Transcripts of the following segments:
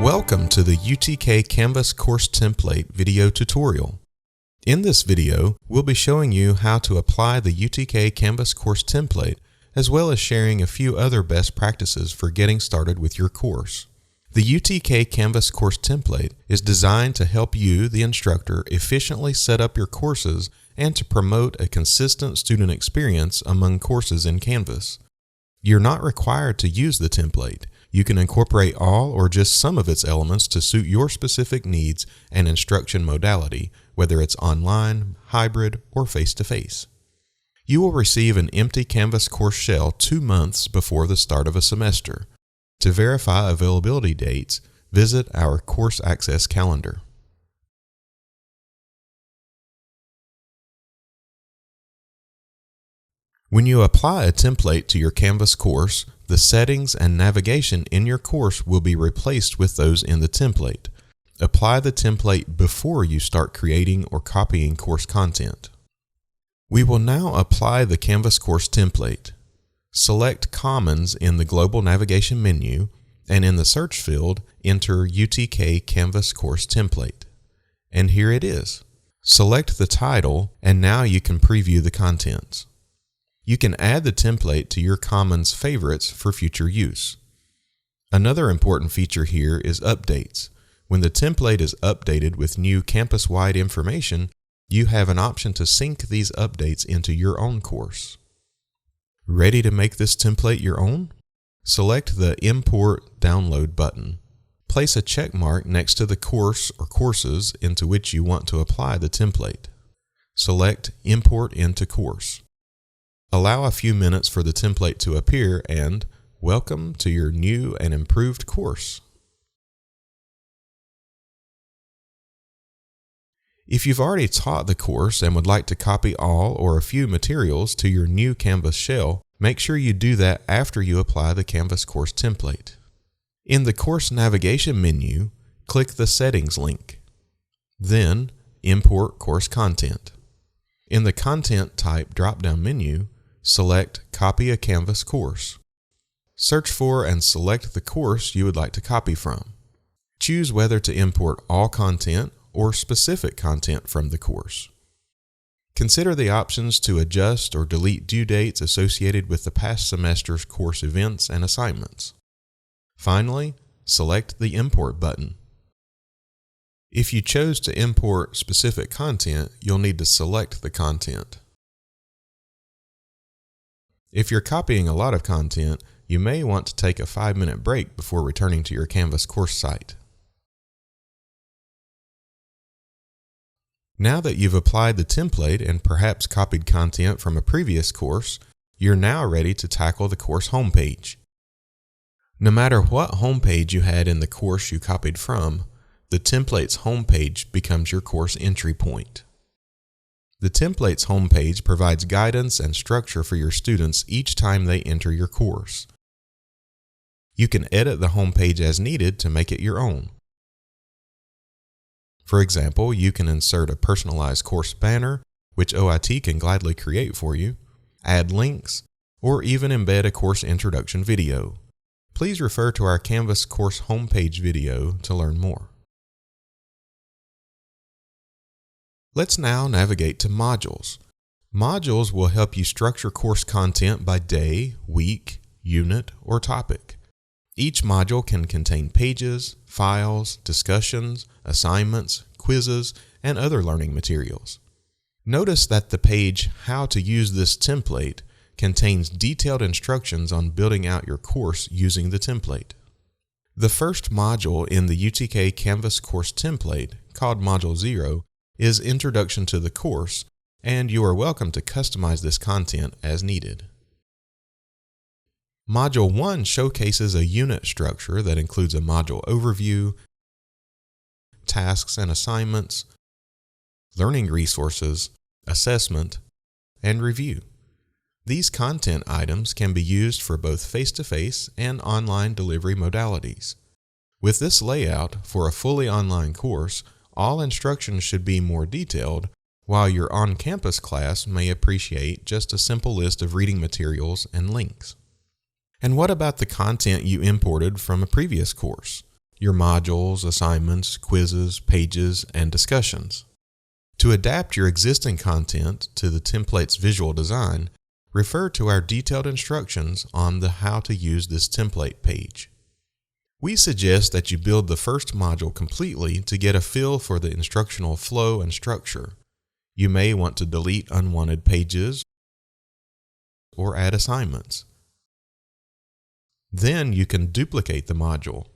Welcome to the UTK Canvas course template video tutorial. In this video, we'll be showing you how to apply the UTK Canvas course template, as well as sharing a few other best practices for getting started with your course. The UTK Canvas course template is designed to help you, the instructor, efficiently set up your courses and to promote a consistent student experience among courses in Canvas. You're not required to use the template. You can incorporate all or just some of its elements to suit your specific needs and instruction modality, whether it's online, hybrid, or face-to-face. You will receive an empty Canvas course shell 2 months before the start of a semester. To verify availability dates, visit our Course Access calendar. When you apply a template to your Canvas course, the settings and navigation in your course will be replaced with those in the template. Apply the template before you start creating or copying course content. We will now apply the Canvas course template. Select Commons in the Global Navigation menu, and in the search field, enter UTK Canvas course template. And here it is. Select the title, and now you can preview the contents. You can add the template to your Commons favorites for future use. Another important feature here is updates. When the template is updated with new campus-wide information, you have an option to sync these updates into your own course. Ready to make this template your own? Select the Import Download button. Place a check mark next to the course or courses into which you want to apply the template. Select Import into Course. Allow a few minutes for the template to appear and welcome to your new and improved course. If you've already taught the course and would like to copy all or a few materials to your new Canvas shell, make sure you do that after you apply the Canvas course template. In the Course Navigation menu, click the Settings link. Then, Import Course Content. In the Content Type drop-down menu, select Copy a Canvas course. Search for and select the course you would like to copy from. Choose whether to import all content or specific content from the course. Consider the options to adjust or delete due dates associated with the past semester's course events and assignments. Finally, select the Import button. If you chose to import specific content, you'll need to select the content. If you're copying a lot of content, you may want to take a 5-minute break before returning to your Canvas course site. Now that you've applied the template and perhaps copied content from a previous course, you're now ready to tackle the course homepage. No matter what homepage you had in the course you copied from, the template's homepage becomes your course entry point. The template's homepage provides guidance and structure for your students each time they enter your course. You can edit the homepage as needed to make it your own. For example, you can insert a personalized course banner, which OIT can gladly create for you, add links, or even embed a course introduction video. Please refer to our Canvas course homepage video to learn more. Let's now navigate to modules. Modules will help you structure course content by day, week, unit, or topic. Each module can contain pages, files, discussions, assignments, quizzes, and other learning materials. Notice that the page How to Use This Template contains detailed instructions on building out your course using the template. The first module in the UTK Canvas course template, called Module 0, is Introduction to the Course, and you are welcome to customize this content as needed. Module 1 showcases a unit structure that includes a module overview, tasks and assignments, learning resources, assessment, and review. These content items can be used for both face-to-face and online delivery modalities. With this layout, for a fully online course, all instruction should be more detailed, while your on-campus class may appreciate just a simple list of reading materials and links. And what about the content you imported from a previous course? your modules, assignments, quizzes, pages, and discussions. To adapt your existing content to the template's visual design, refer to our detailed instructions on the How to Use This Template page. We suggest that you build the first module completely to get a feel for the instructional flow and structure. You may want to delete unwanted pages or add assignments. Then you can duplicate the module.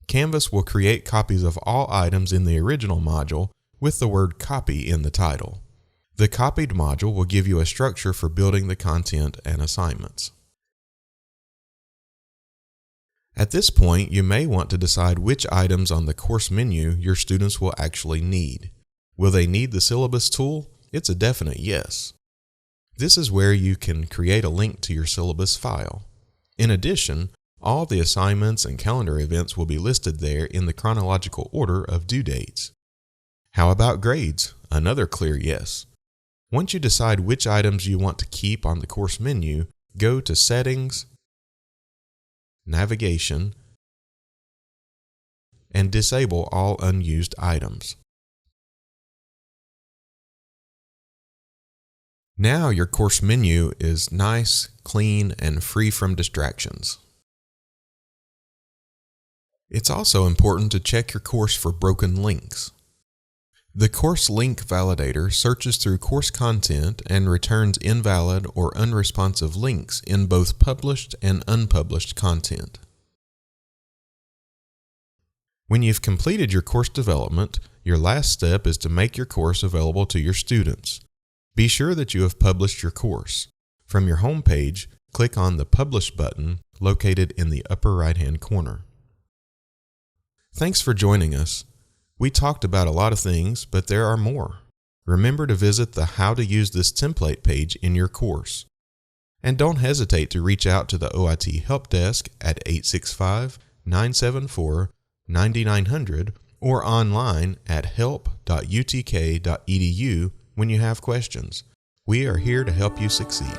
Canvas will create copies of all items in the original module with the word copy in the title. The copied module will give you a structure for building the content and assignments. At this point, you may want to decide which items on the course menu your students will actually need. Will they need the syllabus tool? It's a definite yes. This is where you can create a link to your syllabus file. In addition, all the assignments and calendar events will be listed there in the chronological order of due dates. How about grades? Another clear yes. Once you decide which items you want to keep on the course menu, go to Settings, Navigation, and disable all unused items. Now your course menu is nice, clean, and free from distractions. It's also important to check your course for broken links. The Course Link Validator searches through course content and returns invalid or unresponsive links in both published and unpublished content. When you've completed your course development, your last step is to make your course available to your students. Be sure that you have published your course. From your home page, click on the Publish button located in the upper right-hand corner. Thanks for joining us. We talked about a lot of things, but there are more. Remember to visit the How to Use This Template page in your course. And don't hesitate to reach out to the OIT Help Desk at 865-974-9900 or online at help.utk.edu when you have questions. We are here to help you succeed.